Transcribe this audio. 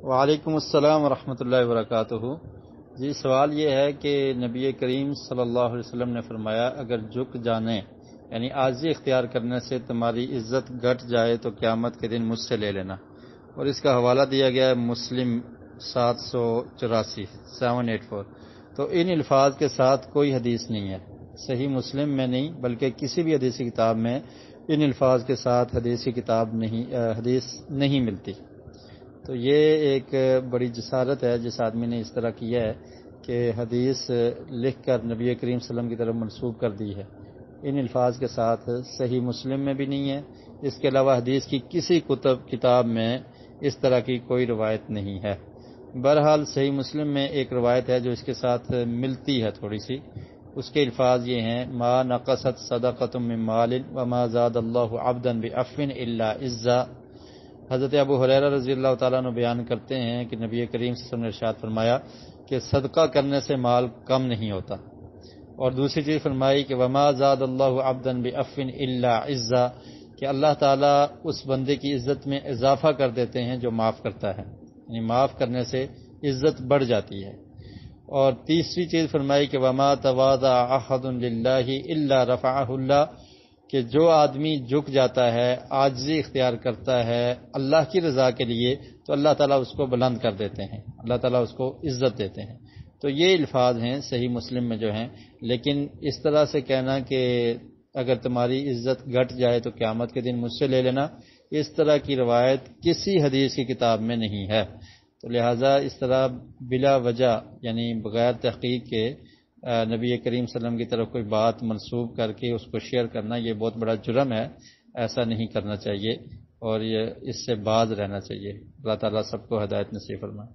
وعلیکم السلام ورحمۃ اللہ وبرکاتہ۔ جی، سوال یہ ہے کہ نبی کریم صلی اللہ علیہ وسلم نے فرمایا اگر جھک جانے یعنی عاجزی اختیار کرنے سے تمہاری عزت گھٹ جائے تو قیامت کے دن مجھ سے لے لینا، اور اس کا حوالہ دیا گیا ہے مسلم 784 تو ان الفاظ کے ساتھ کوئی حدیث نہیں ہے، صحیح مسلم میں نہیں بلکہ کسی بھی حدیثی کتاب میں ان الفاظ کے ساتھ حدیث نہیں ملتی۔ تو یہ ایک بڑی جسارت ہے جس آدمی نے اس طرح کیا ہے کہ حدیث لکھ کر نبی کریم صلی اللہ علیہ وسلم کی طرف منسوب کر دی ہے، ان الفاظ کے ساتھ صحیح مسلم میں بھی نہیں ہے، اس کے علاوہ حدیث کی کسی کتاب میں اس طرح کی کوئی روایت نہیں ہے۔ بہرحال صحیح مسلم میں ایک روایت ہے جو اس کے ساتھ ملتی ہے تھوڑی سی، اس کے الفاظ یہ ہیں: ما نقصت صدقۃ من مال وما زاد اللہ عبدا بعفو الا عزا۔ حضرت ابو ہریرہ رضی اللہ تعالیٰ عنہ بیان کرتے ہیں کہ نبی کریم صلی اللہ علیہ وسلم نے ارشاد فرمایا کہ صدقہ کرنے سے مال کم نہیں ہوتا، اور دوسری چیز فرمائی کہ وما زاد اللہ عبدا بعفو الا عزا، کہ اللہ تعالیٰ اس بندے کی عزت میں اضافہ کر دیتے ہیں جو معاف کرتا ہے، یعنی معاف کرنے سے عزت بڑھ جاتی ہے۔ اور تیسری چیز فرمائی کہ وما تواضع احد للہ الا رفعہ اللہ، کہ جو آدمی جھک جاتا ہے، عاجزی اختیار کرتا ہے اللہ کی رضا کے لیے، تو اللہ تعالیٰ اس کو بلند کر دیتے ہیں، اللہ تعالیٰ اس کو عزت دیتے ہیں۔ تو یہ الفاظ ہیں صحیح مسلم میں جو ہیں، لیکن اس طرح سے کہنا کہ اگر تمہاری عزت گھٹ جائے تو قیامت کے دن مجھ سے لے لینا، اس طرح کی روایت کسی حدیث کی کتاب میں نہیں ہے۔ تو لہٰذا اس طرح بلا وجہ یعنی بغیر تحقیق کے نبی کریم صلی اللہ علیہ وسلم کی طرف کوئی بات منسوب کر کے اس کو شیئر کرنا یہ بہت بڑا جرم ہے، ایسا نہیں کرنا چاہیے اور یہ اس سے باز رہنا چاہیے۔ اللہ تعالیٰ سب کو ہدایت نصیب فرمائے۔